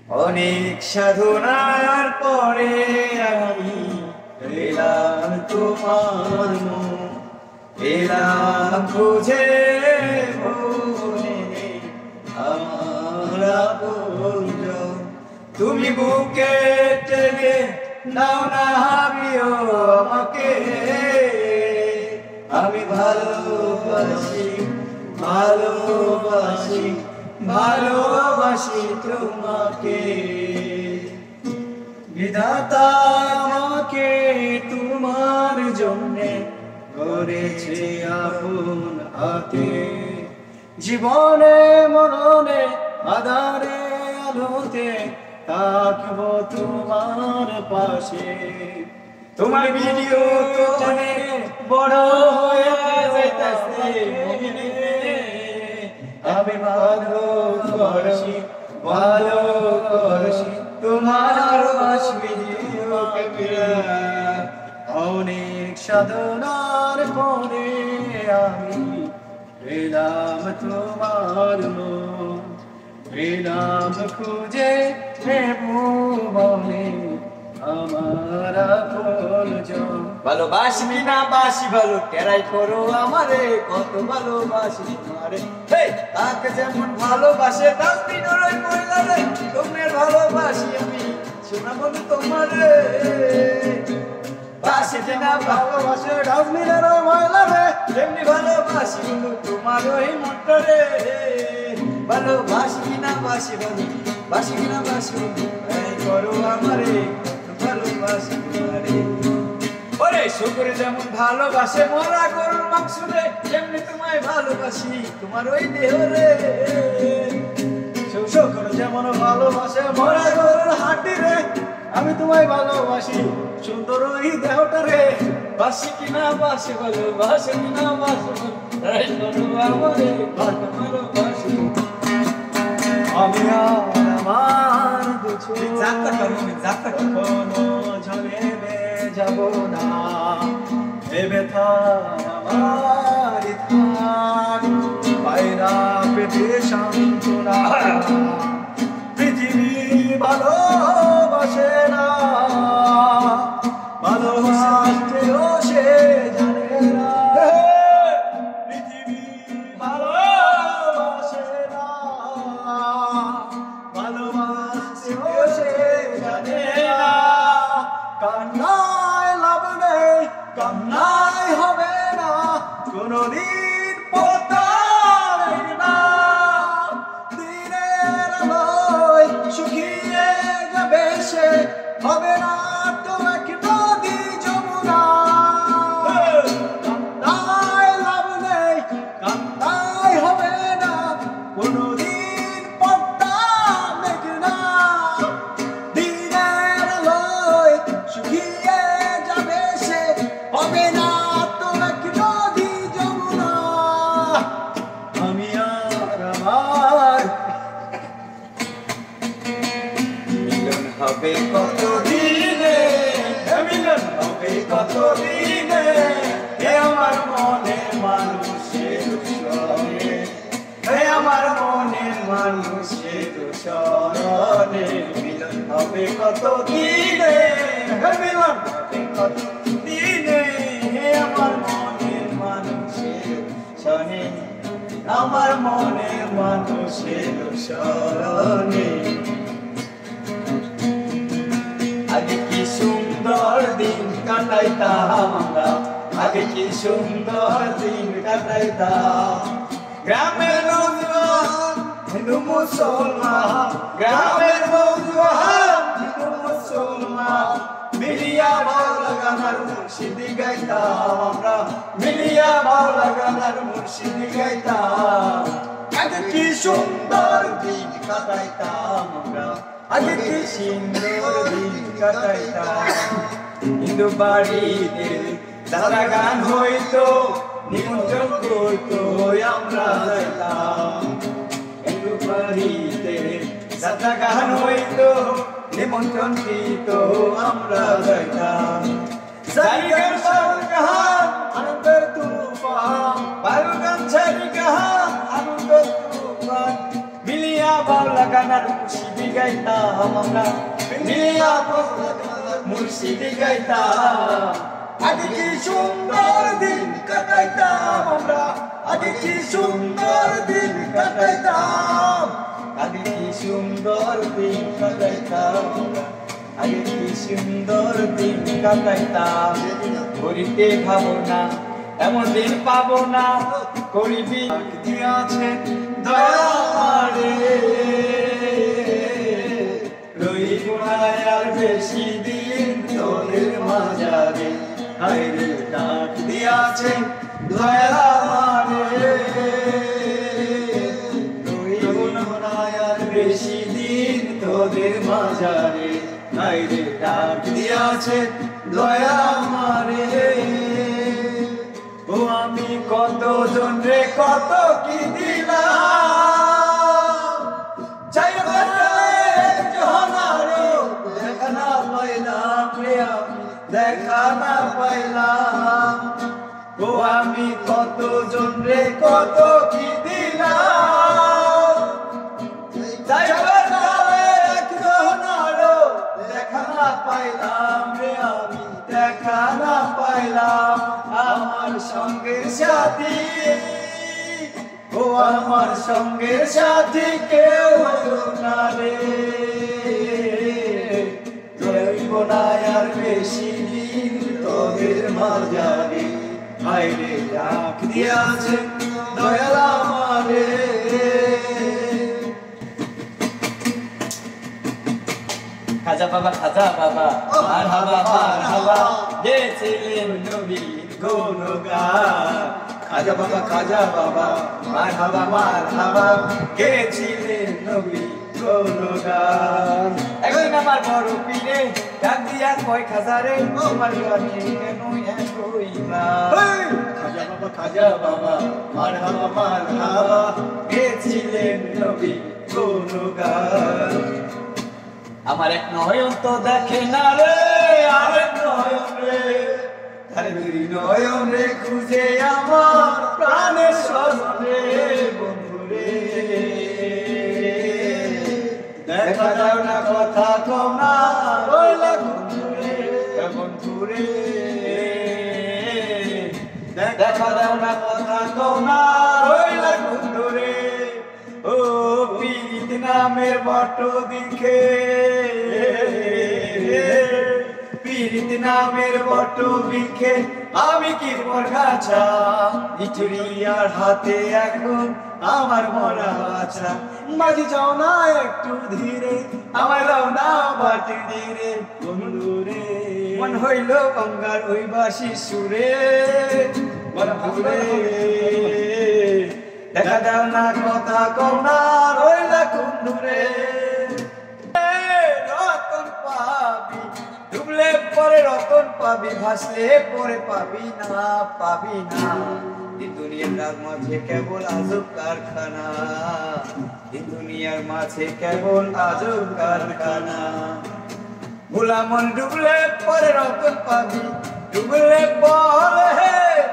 অনেক সাধনার পরে আমি পেলাম তোমার মন, পেলাম খুঁজে মনে আমার আপনজন। তুমি বুকে টেনে নাও না প্রিয় আমাকে, আমি ভালোবাসি ভালোবাসি ভালোবাসি তোমাকে। বিধাতা আমাকে তোমার জন্যে করেছে আপন হাতে, জীবনে মরণে আধারে আলোতে থাকবো তোমার পাশে। তোমার ভিডিও তোনে বড় হয়ে যাইতাছে, আমি ভালোবাসি ভালোবাসি তোমার ভিডিওকে। অনেক সাধনার পরে আমি পেলাম তোমার মন, পেলাম খুঁজে ভুবনে আমার আপনজন। ভালোবাসি না বাসি ভালো টেরাই করো আমারে, কত ভালোবাসি তোমারে। তাকে যেমন ভালোবাসে ডাস্টবিনের ওই মহিলারে, তোমার ভালোবাসি আমি শোনা বন্ধু তোমারে। বাসি না ভালোবাসে ডাস্টবিনের ওই মহিলারে, তেমনি ভালোবাসি বন্ধু তোমার ওই মনটারে। ভালোবাসি না বাসি বন্ধু, বাসি না বাসি বন্ধু টেরাই করো আমারে, ভালোবাসি তোমারে। ওরে শুকরে যেমন ভালোবাসে মরা গরুর মাংস রে, তেমনি তোমায় ভালোবাসি তোমার ওই দেহ রে। শুকরে যেমন ভালোবাসে মরা গরুর হাড্ডি রে, আমি তোমায় ভালোবাসি সুন্দর ওই দেহটা রে। বাসি কিনা বাসি ভালোবাসি কিনা বাসি আমারে ভালোবাসি। আমি আমার দুছো যাত্রা কখনো ঝরে যাব না, এ ব্যথা আমার থাক বাইরা পেটে সান্ত্বনা। পৃথিবী ভালোবাসে না, ভালোবাসতেও সে জানে না। পৃথিবী ভালোবাসে না, ভালোবাসতেও সে জানে না। কান্নায় লাভ নেই, কান্নায় হবে না, কোনদিন পড়তাই না। দিনের আলোয় শুকিয়ে যাবে সে, হবে না তো এক নদী যমুনা। কান্নায় লাভ নেই, কান্নায় হবে না, কোনদিন পড়তাম না। দিনের আলোয় শুকিয়ে যাবে সে, হবে না তো এক নদী যমুনা। আমি আর আমার মিলন হবে কত দিনে, মিলন হবে কত দিনে, হে আমার মনের মানুষের স্মরণে, হে আমার মনের মানুষের স্মরণে। মিলন হবে কত দিনে, মিলন হবে কত দিনে, হে আমার মনের মানুষের স্মরণে, আমার মনের মানুষের স্মরণে। আগে কি সুন্দর দিন কাটাইতাম আমরা, আগে কি সুন্দর দিন কাটাইতাম। গ্রামের নৌজওয়ান হিন্দু মুসলমান, গ্রামের নৌজওয়ান হিন্দু মুসলমান, মিলিয়া বাউলা গানার মুর্শিদি গাইতাম আমরা, মিলিয়া বাউলা গানার মুর্শিদি গাইতাম। আগে কি সুন্দর দিন কাটাইতাম আমরা, আগে কি সুন্দর দিন কাটাইতাম। হিন্দু বাড়িতে দাদা গান হইতো, নিমন্ত্রণ করতো আমরা যাইতাম। হিন্দু বাড়িতে দাদা গান হইতো, নিমন্ত্রণ দিত আমরা যাইতাম। সারিগান বাউল গান আনন্দের তুফান, বাউল গান সারিগান আনন্দের তুফান, মিলিয়া বাউলা বাগানার মুর্শিদি গাইতাম আমরা মিয়া মুর্শিদি গাইতাম আগে কি সুন্দর দিন কাটাইতাম আমরা আগে কি সুন্দর দিন কাটাইতাম আগে কি সুন্দর দিন কাটাইতাম আগে কি সুন্দর দিন কাটাইতাম করিতে ভাবনা এমন দিন পাবো না করিবি দিয়াছেন দয়ারে রইব না আর বেশি দিন তোদের মাঝারে হায়রে ডাক দিয়াছেন দয়ারে রইব না আর বেশি দিন তোদের মাঝারে হায়রে ডাক দিয়াছেন দয়া মারে ও আমি কত জন রে কত কি দিলাম দেখা না পাইলাম রে আমি দেখা না পাইলাম ও আমি কত জন রে কত কি দিলাম দেখা না পাইলাম রে আমি দেখা না পাইলাম আমার সঙ্গের সাথী ও আমার সঙ্গের সাথী কেউ না রে রইব না আর বেশি দিন তোদের মাঝারে হায়রে ডাক দিয়াছে দয়াল আমারে খাজা বাবা মারহাবা গেছিলেন নবী গুণগান খাজা বাবা মারহাবা গেছিলেন নবী গুণগান একদিন আমার বড় পীরে ডাক দিয়া কয় খাজারে তোমার গানে কেন কইবা খাজা বাবা মারহাবা গেছিলেন নবী গুণগান আমার এক নয়ন তো দেখে না রে আরেক নয়ন রে আরে দুই নয়ন রে খুঁজে আমার প্রাণের স্বজন রে বন্ধু রে দেখা দাও না কথা কও না রইলা বন্ধু রে দেখা দাও না কথা কও না রইলা বন্ধু রে ও পীরিত নামের বট দিখে পীরিত নামের বট বিখে আমি কি পড়াছা ইটুরিয়ার হাতে এখন আমার মরা বাছা মাঝি যাও না একটু ধীরে আমার দাও না বাটি ধীরে বন্ধু রে মন হইল গঙ্গার ওই বাসি সুরে বন্ধু রে দেখা দাও না কথা কও না রইলা কুন্দুরে রতন পাবি ডুবলে পরে রতন পাবি ভাসলে পরে পাবি না এই দুনিয়ার মাঝে কেবল আজব কারখানা এই দুনিয়ার মাঝে কেবল আজব কারখানা ভোলা মন ডুবলে পরে রতন পাবি ডুবলে পরে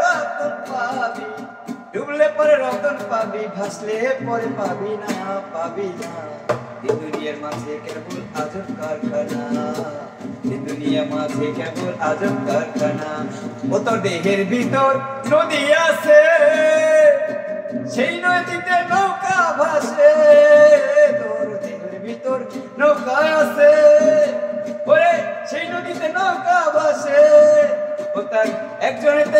রতন পাবি ডুবলে পরে রতন পাবি ভাসলে পরে পাবি না এই দুনিয়ার মাঝে কেবল আজব কারখানা এই দুনিয়ার মাঝে কেবল আজব কারখানা ও তোর দেহের ভিতর নদী আছে সেই নদীতে নৌকা ভাসে তোর দেহের ভিতর নৌকা আছে ওরে সেই নদীতে নৌকা ভাসে ও তার একজনেতে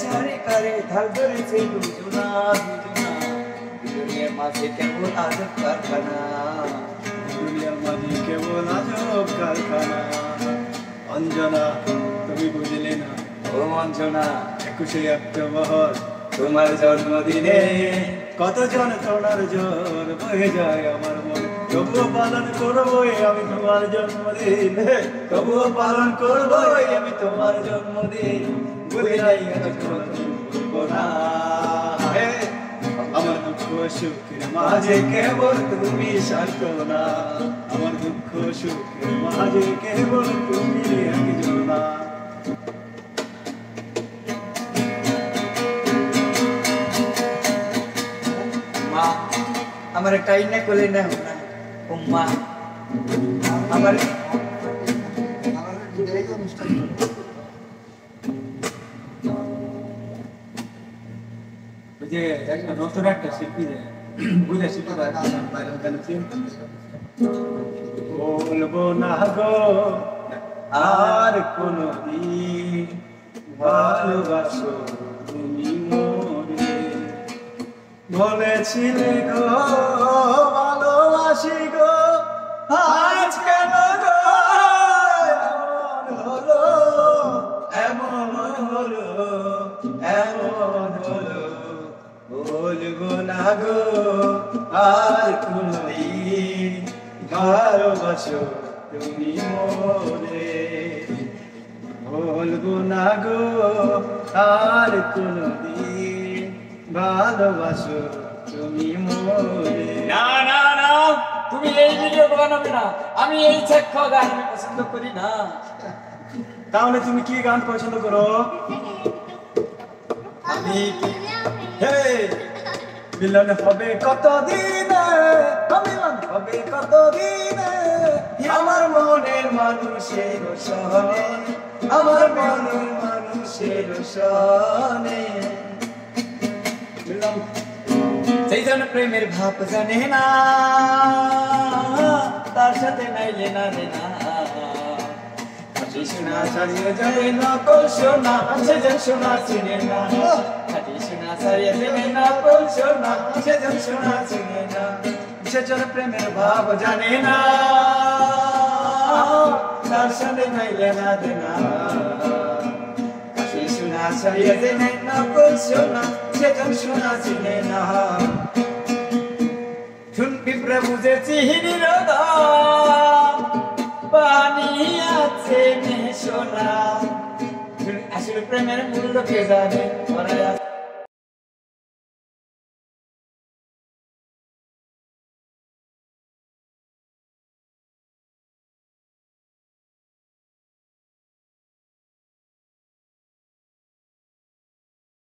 শাড়ি করে ঢাল ধরেছে দুজনা দুনিয়ার মাঝে কেবল আজব কারখানা দুনিয়ার মাঝে কেবল আজব কারখানা অঞ্জনা তুমি বুঝলে না ও অঞ্জনা 21শে অক্টোবর তোমার জন্মদিনে কতজন তোমার জোর বয়ে যায় আমার মন তবুও পালন করবো আমি তোমার জন্মদিন তবুও পালন করবো আমি তোমার জন্মদিন ভুলে যাই না আমার দুঃখ সুখের মাঝে কেবল তুমি সান্ত্বনা আমার দুঃখ সুখের মাঝে কেবল তুমি একজনা আমার টাইনে কোলে না উম্মা আমার যে একটা নতুন একটা শিল্পী যে বুঝে শিল্পী বলবো না গো আর কোনদিন ভালোবাসো তুমি মোরে বলেছিলে গো ভালোবাসি গো আজ কেন গো এমন হলো বলবো না গো আর কোনদিন ভালোবাসো তুমি মোরে বলবো না গো আর কোনদিন ভালোবাসো তুমি মোরে। না না না, তুমি এই ভিডিও বানাবে না, আমি এই ছেক্ষ গান আমি পছন্দ করি না। তাহলে তুমি কি গান পছন্দ করো? আমি হে মিলন হবে কত দিনে, মিলন হবে কত দিনে, আমার মনের মানুষের সনে, আমার মনের মানুষের সনে। সেই জন্য প্রেমের ভাব জানে না, তার সাথে নাইলে না রে না। সোনা ছাড়িয়ে যাবে না কল সোনা, সেজন সোনা চিনে না। খাটি সোনা ছাড়িয়ে যাবে না কল সোনা, সেজন সোনা চিনে না। সেজন প্রেমের ভাব জানে না, তার সাথে নাইলে না দে না। খাটি সোনা ছাড়িয়ে যাবে না কল সোনা, সেজন সোনা চিনে না। শুনবি প্রভু যে চিহির দাম পানি আছে সোনা, আসলে প্রেমের মূল্য কে জানে।